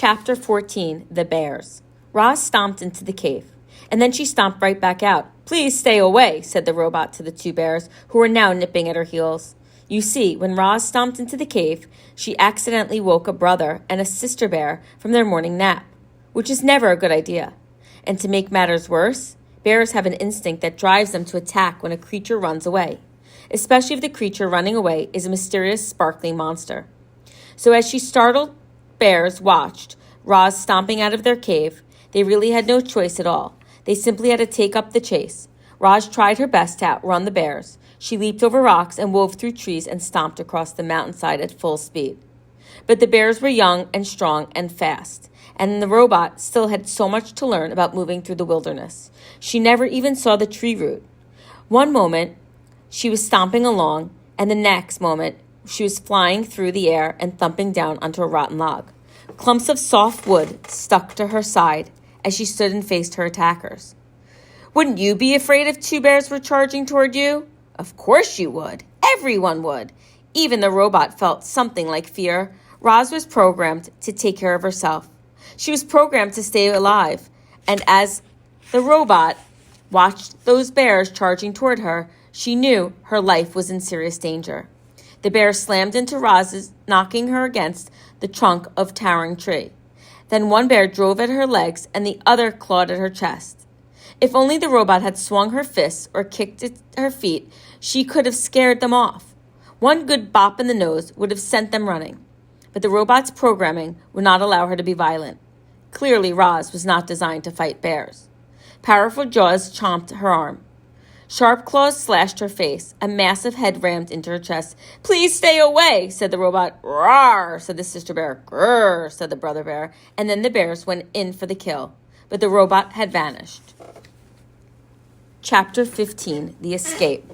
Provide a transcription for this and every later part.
Chapter 14, The Bears. Roz stomped into the cave, and then she stomped right back out. "Please stay away," said the robot to the two bears, who were now nipping at her heels. You see, when Roz stomped into the cave, she accidentally woke a brother and a sister bear from their morning nap, which is never a good idea. And to make matters worse, bears have an instinct that drives them to attack when a creature runs away, especially if the creature running away is a mysterious, sparkling monster. So as she startled bears watched Roz stomping out of their cave, they really had no choice at all. They simply had to take up the chase. Roz tried her best to outrun the bears. She leaped over rocks and wove through trees and stomped across the mountainside at full speed. But the bears were young and strong and fast, and the robot still had so much to learn about moving through the wilderness. She never even saw the tree root. One moment, she was stomping along, and the next moment, she was flying through the air and thumping down onto a rotten log. Clumps of soft wood stuck to her side as she stood and faced her attackers. "Wouldn't you be afraid if two bears were charging toward you?" "Of course you would. Everyone would." Even the robot felt something like fear. Roz was programmed to take care of herself. She was programmed to stay alive. And as the robot watched those bears charging toward her, she knew her life was in serious danger. The bear slammed into Roz's, knocking her against the trunk of a towering tree. Then one bear drove at her legs and the other clawed at her chest. If only the robot had swung her fists or kicked at her feet, she could have scared them off. One good bop in the nose would have sent them running. But the robot's programming would not allow her to be violent. Clearly, Roz was not designed to fight bears. Powerful jaws chomped her arm. Sharp claws slashed her face. A massive head rammed into her chest. "Please stay away," said the robot. "Roar," said the sister bear. "Grrr," said the brother bear. And then the bears went in for the kill. But the robot had vanished. Chapter 15, The Escape.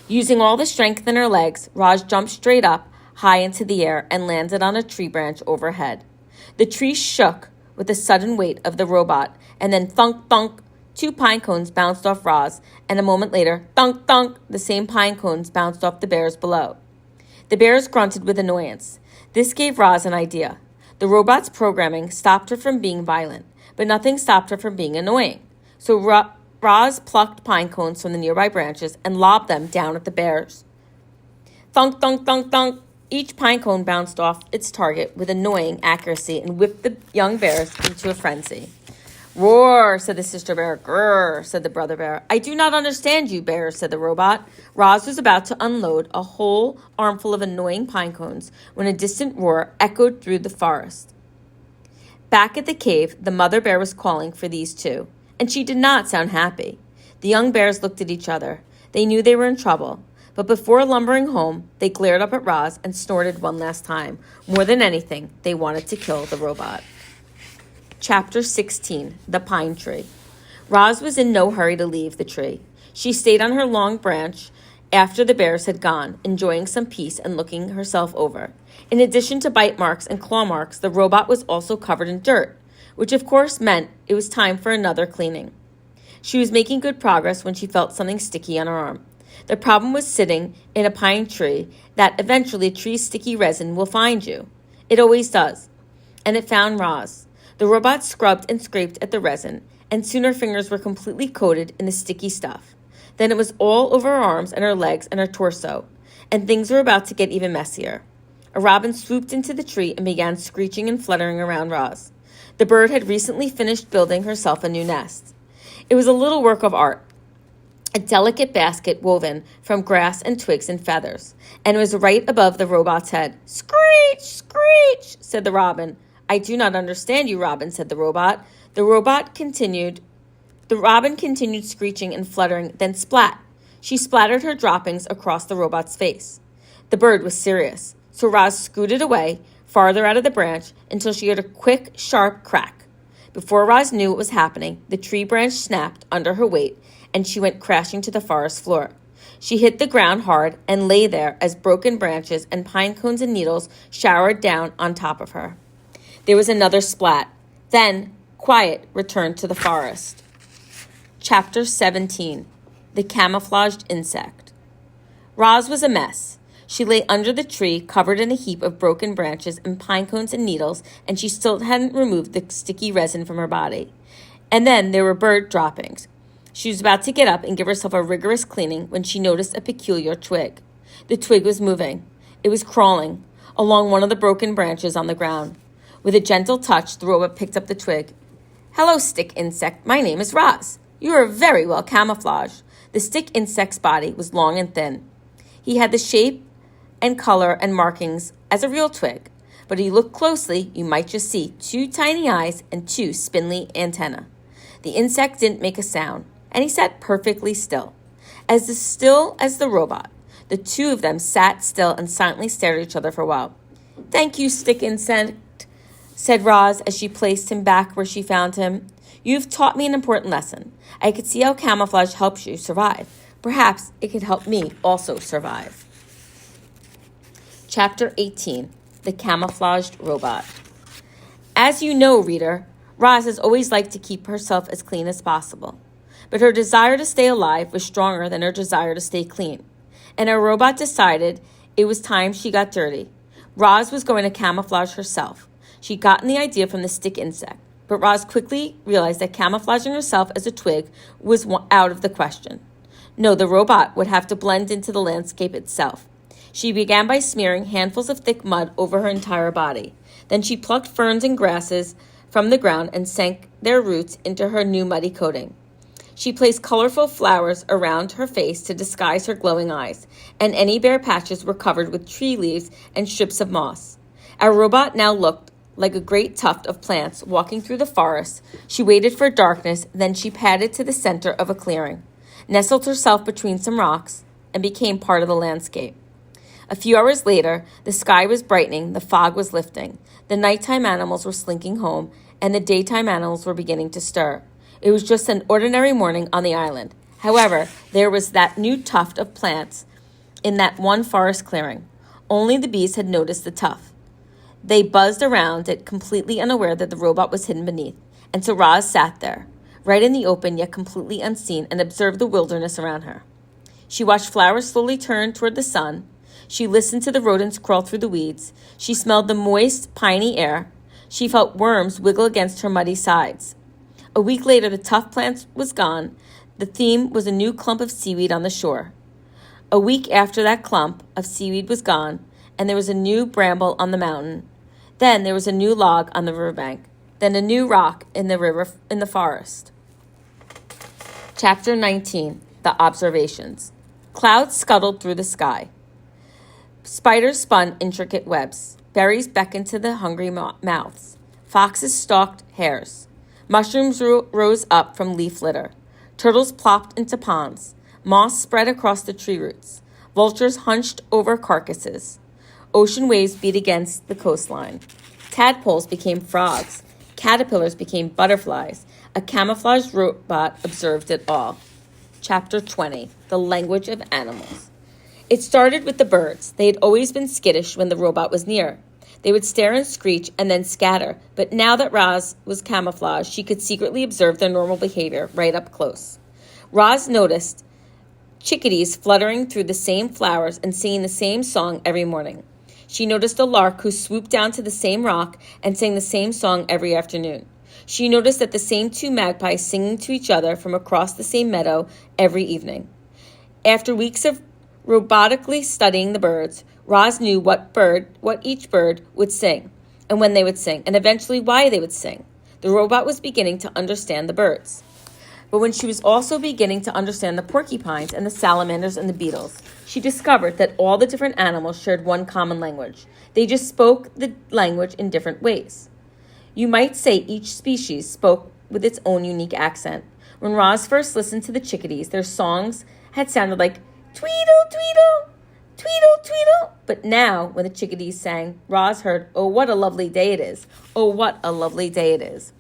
Using all the strength in her legs, Roz jumped straight up, high into the air, and landed on a tree branch overhead. The tree shook with the sudden weight of the robot, and then thunk, thunk, 2 pine cones bounced off Roz, and a moment later, thunk, thunk, the same pine cones bounced off the bears below. The bears grunted with annoyance. This gave Roz an idea. The robot's programming stopped her from being violent, but nothing stopped her from being annoying. So Roz plucked pine cones from the nearby branches and lobbed them down at the bears. Thunk, thunk, thunk, thunk. Each pine cone bounced off its target with annoying accuracy and whipped the young bears into a frenzy. "Roar," said the sister bear. "Grrr," said the brother bear. "I do not understand you, bears," said the robot. Roz was about to unload a whole armful of annoying pine cones when a distant roar echoed through the forest. Back at the cave, the mother bear was calling for these two, and she did not sound happy. The young bears looked at each other. They knew they were in trouble, but before lumbering home, they glared up at Roz and snorted one last time. More than anything, they wanted to kill the robot. Chapter 16, The Pine Tree. Roz was in no hurry to leave the tree. She stayed on her long branch after the bears had gone, enjoying some peace and looking herself over. In addition to bite marks and claw marks, the robot was also covered in dirt, which of course meant it was time for another cleaning. She was making good progress when she felt something sticky on her arm. The problem was sitting in a pine tree that eventually a tree's sticky resin will find you. It always does. And it found Roz. The robot scrubbed and scraped at the resin, and soon her fingers were completely coated in the sticky stuff. Then it was all over her arms and her legs and her torso, and things were about to get even messier. A robin swooped into the tree and began screeching and fluttering around Roz. The bird had recently finished building herself a new nest. It was a little work of art, a delicate basket woven from grass and twigs and feathers, and it was right above the robot's head. "Screech, screech," said the robin. "I do not understand you, Robin," said the robot. The robin continued screeching and fluttering, then splat. She splattered her droppings across the robot's face. The bird was serious, so Roz scooted away, farther out of the branch, until she heard a quick, sharp crack. Before Roz knew what was happening, the tree branch snapped under her weight, and she went crashing to the forest floor. She hit the ground hard and lay there as broken branches and pine cones and needles showered down on top of her. There was another splat. Then, quiet returned to the forest. Chapter 17, The Camouflaged Insect. Roz was a mess. She lay under the tree, covered in a heap of broken branches and pine cones and needles, and she still hadn't removed the sticky resin from her body. And then there were bird droppings. She was about to get up and give herself a rigorous cleaning when she noticed a peculiar twig. The twig was moving. It was crawling along one of the broken branches on the ground. With a gentle touch, the robot picked up the twig. "Hello, stick insect. My name is Roz. You are very well camouflaged." The stick insect's body was long and thin. He had the shape and color and markings as a real twig, but if you look closely, you might just see 2 tiny eyes and 2 spindly antennae. The insect didn't make a sound, and he sat perfectly still as the robot. The 2 of them sat still and silently stared at each other for a while. "Thank you, stick insect," said Roz as she placed him back where she found him. "You've taught me an important lesson. I could see how camouflage helps you survive. Perhaps it could help me also survive." Chapter 18, The Camouflaged Robot. As you know, reader, Roz has always liked to keep herself as clean as possible. But her desire to stay alive was stronger than her desire to stay clean. And our robot decided it was time she got dirty. Roz was going to camouflage herself. She'd gotten the idea from the stick insect, but Roz quickly realized that camouflaging herself as a twig was out of the question. No, the robot would have to blend into the landscape itself. She began by smearing handfuls of thick mud over her entire body. Then she plucked ferns and grasses from the ground and sank their roots into her new muddy coating. She placed colorful flowers around her face to disguise her glowing eyes, and any bare patches were covered with tree leaves and strips of moss. Our robot now looked like a great tuft of plants walking through the forest. She waited for darkness, then she padded to the center of a clearing, nestled herself between some rocks, and became part of the landscape. A few hours later, the sky was brightening, the fog was lifting, the nighttime animals were slinking home, and the daytime animals were beginning to stir. It was just an ordinary morning on the island. However, there was that new tuft of plants in that one forest clearing. Only the bees had noticed the tuft. They buzzed around it, completely unaware that the robot was hidden beneath. And so Roz sat there, right in the open, yet completely unseen, and observed the wilderness around her. She watched flowers slowly turn toward the sun. She listened to the rodents crawl through the weeds. She smelled the moist, piney air. She felt worms wiggle against her muddy sides. A week later, the tough plant was gone. The theme was a new clump of seaweed on the shore. A week after that clump of seaweed was gone, and there was a new bramble on the mountain. Then there was a new log on the riverbank. Then a new rock in the forest. Chapter 19, The Observations. Clouds scuttled through the sky. Spiders spun intricate webs. Berries beckoned to the hungry mouths. Foxes stalked hares. Mushrooms rose up from leaf litter. Turtles plopped into ponds. Moss spread across the tree roots. Vultures hunched over carcasses. Ocean waves beat against the coastline. Tadpoles became frogs. Caterpillars became butterflies. A camouflaged robot observed it all. Chapter 20, The Language of Animals. It started with the birds. They had always been skittish when the robot was near. They would stare and screech and then scatter, but now that Roz was camouflaged, she could secretly observe their normal behavior right up close. Roz noticed chickadees fluttering through the same flowers and singing the same song every morning. She noticed a lark who swooped down to the same rock and sang the same song every afternoon. She noticed that the same 2 magpies singing to each other from across the same meadow every evening. After weeks of robotically studying the birds, Roz knew what each bird would sing, and when they would sing, and eventually why they would sing. The robot was beginning to understand the birds. But when she was also beginning to understand the porcupines and the salamanders and the beetles, she discovered that all the different animals shared one common language. They just spoke the language in different ways. You might say each species spoke with its own unique accent. When Roz first listened to the chickadees, their songs had sounded like tweedle, tweedle, tweedle, tweedle. But now, when the chickadees sang, Roz heard, "Oh, what a lovely day it is. Oh, what a lovely day it is."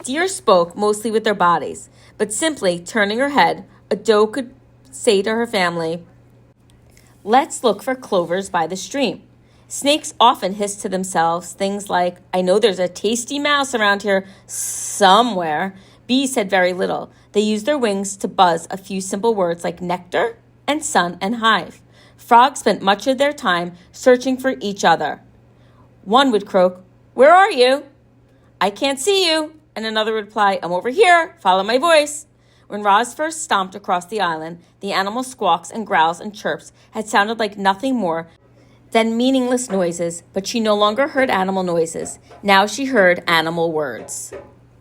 Deer spoke mostly with their bodies, but simply turning her head, a doe could say to her family, "Let's look for clovers by the stream." Snakes often hissed to themselves things like, "I know there's a tasty mouse around here somewhere." Bees said very little. They used their wings to buzz a few simple words like nectar and sun and hive. Frogs spent much of their time searching for each other. One would croak, "Where are you?" "I can't see you." And another would reply, "I'm over here. Follow my voice." When Roz first stomped across the island, the animal's squawks and growls and chirps had sounded like nothing more than meaningless noises, but she no longer heard animal noises. Now she heard animal words.